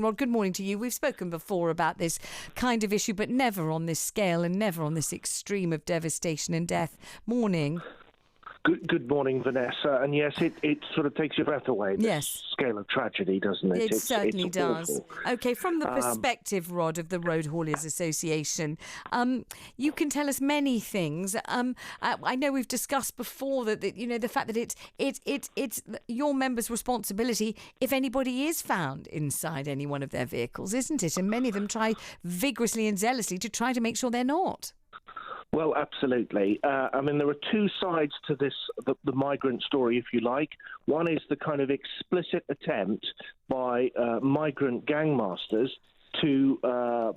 Well, good morning to you. We've spoken before about this kind of issue, but never on this scale and never on this extreme of devastation and death. Morning. Good morning, Vanessa. And yes, it sort of takes your breath away, this scale of tragedy, doesn't it? It certainly does. Awful. OK, from the perspective, Rod, of the Road Hauliers Association, you can tell us many things. I know we've discussed before that the fact that it's your members' responsibility if anybody is found inside any one of their vehicles, isn't it? And many of them try vigorously and zealously to try to make sure they're not. Well, absolutely. I mean, there are two sides to this, the migrant story, if you like. One is the kind of explicit attempt by migrant gangmasters to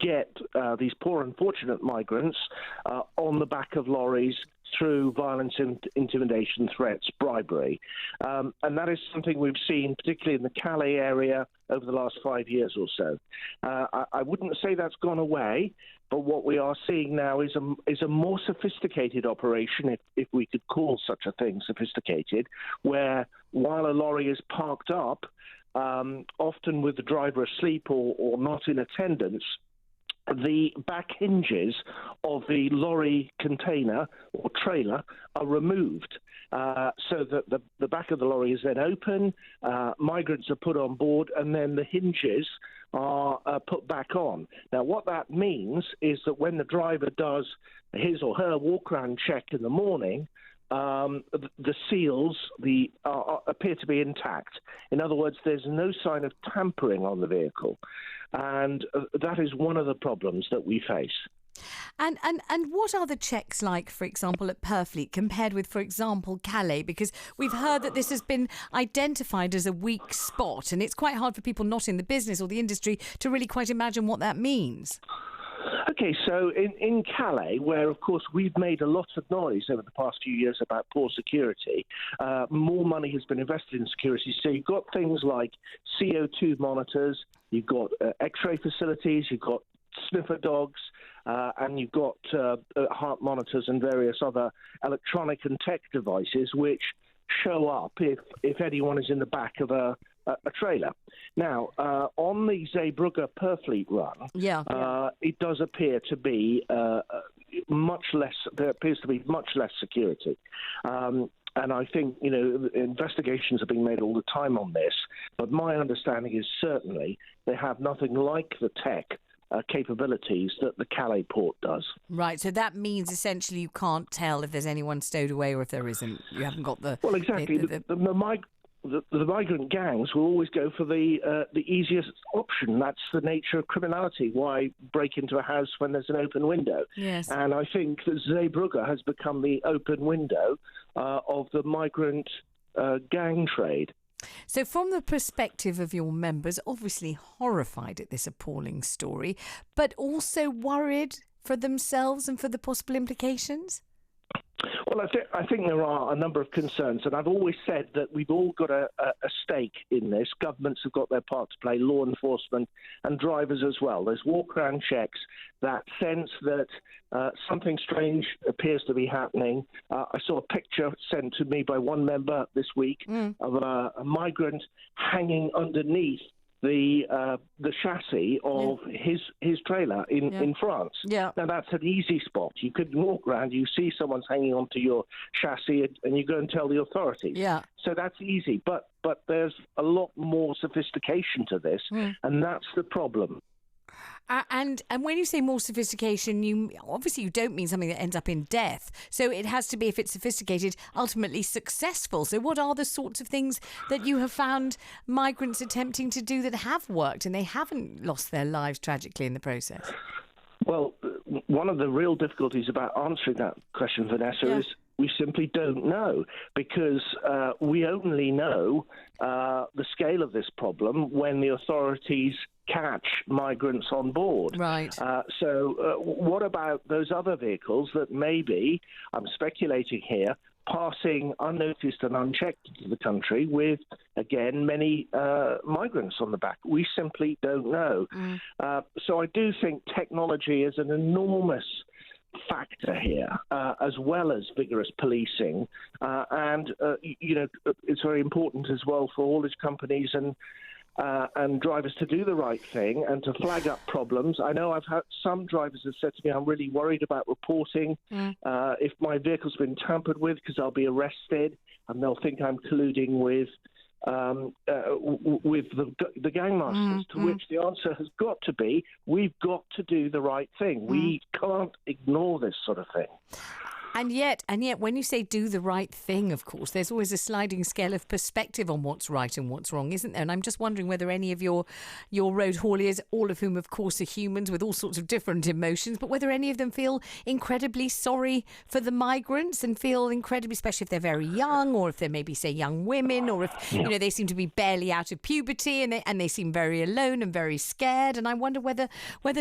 get these poor, unfortunate migrants on the back of lorries through violence, intimidation, threats, bribery. And that is something we've seen, particularly in the Calais area, over the last 5 years or so. I wouldn't say that's gone away, but what we are seeing now is a more sophisticated operation, if we could call such a thing sophisticated, where while a lorry is parked up, often with the driver asleep or not in attendance, the back hinges of the lorry container or trailer are removed so that the back of the lorry is then open, migrants are put on board, and then the hinges are put back on. Now, what that means is that when the driver does his or her walk-around check in the morning, the seals appear to be intact. In other words, there's no sign of tampering on the vehicle. And that is one of the problems that we face. And what are the checks like, for example, at Purfleet compared with, for example, Calais? Because we've heard that this has been identified as a weak spot, and it's quite hard for people not in the business or the industry to really quite imagine what that means. Okay, so in Calais, where, of course, we've made a lot of noise over the past few years about poor security, more money has been invested in security. So you've got things like CO2 monitors, you've got X-ray facilities, you've got sniffer dogs, and you've got heart monitors and various other electronic and tech devices which show up if anyone is in the back of a trailer. Now, on the Zeebrugge Purfleet run, it does appear to be much less. There appears to be much less security. And I think, investigations are being made all the time on this. But my understanding is certainly they have nothing like the tech capabilities that the Calais port does. Right, so that means essentially you can't tell if there's anyone stowed away or if there isn't. You haven't got the... Well, exactly. The migrant gangs will always go for the easiest option. That's the nature of criminality. Why break into a house when there's an open window? Yes. And I think that Zeebrugge has become the open window of the migrant gang trade. So from the perspective of your members, obviously horrified at this appalling story, but also worried for themselves and for the possible implications? Well, I think there are a number of concerns, and I've always said that we've all got a stake in this. Governments have got their part to play, law enforcement and drivers as well. There's walk-around checks, that sense that something strange appears to be happening. I saw a picture sent to me by one member this week of a migrant hanging underneath the chassis of his trailer in France. Yeah. Now, that's an easy spot. You could walk around, you see someone's hanging onto your chassis, and you go and tell the authorities. Yeah. So that's easy. But there's a lot more sophistication to this, and that's the problem. And when you say more sophistication, you don't mean something that ends up in death. So it has to be, if it's sophisticated, ultimately successful. So what are the sorts of things that you have found migrants attempting to do that have worked and they haven't lost their lives tragically in the process? Well, one of the real difficulties about answering that question, Vanessa, is we simply don't know, because we only know the scale of this problem when the authorities catch migrants on board. Right. So what about those other vehicles that maybe, I'm speculating here, passing unnoticed and unchecked into the country with, again, many migrants on the back? We simply don't know. So I do think technology is an enormous factor here, as well as vigorous policing. And it's very important as well for haulage companies and and drivers to do the right thing and to flag up problems. I know I've had some drivers have said to me, I'm really worried about reporting if my vehicle's been tampered with, because I'll be arrested and they'll think I'm colluding with the gangmasters, to which the answer has got to be, we've got to do the right thing. We can't ignore this sort of thing. And yet, when you say do the right thing, of course, there's always a sliding scale of perspective on what's right and what's wrong, isn't there? And I'm just wondering whether any of your road hauliers, all of whom, of course, are humans with all sorts of different emotions, but whether any of them feel incredibly sorry for the migrants and feel incredibly, especially if they're very young, or if they're maybe, say, young women, or if, you know, they seem to be barely out of puberty and they seem very alone and very scared. And I wonder whether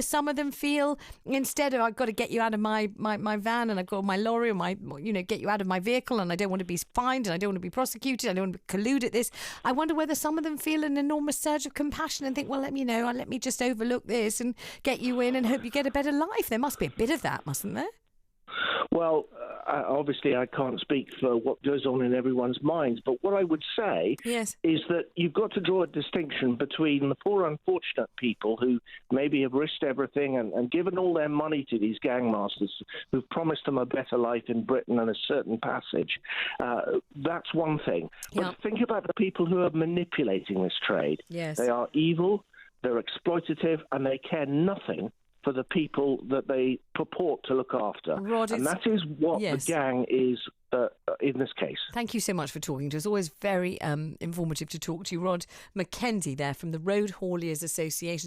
some of them feel, instead of, I've got to get you out of my van and I've got my lorry, or get you out of my vehicle, and I don't want to be fined and I don't want to be prosecuted, I don't want to collude at this. I wonder whether some of them feel an enormous surge of compassion and think, well, let me just overlook this and get you in and hope you get a better life. There must be a bit of that, mustn't there? Well, obviously I can't speak for what goes on in everyone's minds, but what I would say is that you've got to draw a distinction between the poor unfortunate people who maybe have risked everything and given all their money to these gangmasters who've promised them a better life in Britain and a certain passage. That's one thing. But think about the people who are manipulating this trade. Yes. They are evil, they're exploitative, and they care nothing for the people that they purport to look after. Rod, and that is what the gang is in this case. Thank you so much for talking to us. Always very informative to talk to you. Rod McKenzie there from the Road Hauliers Association.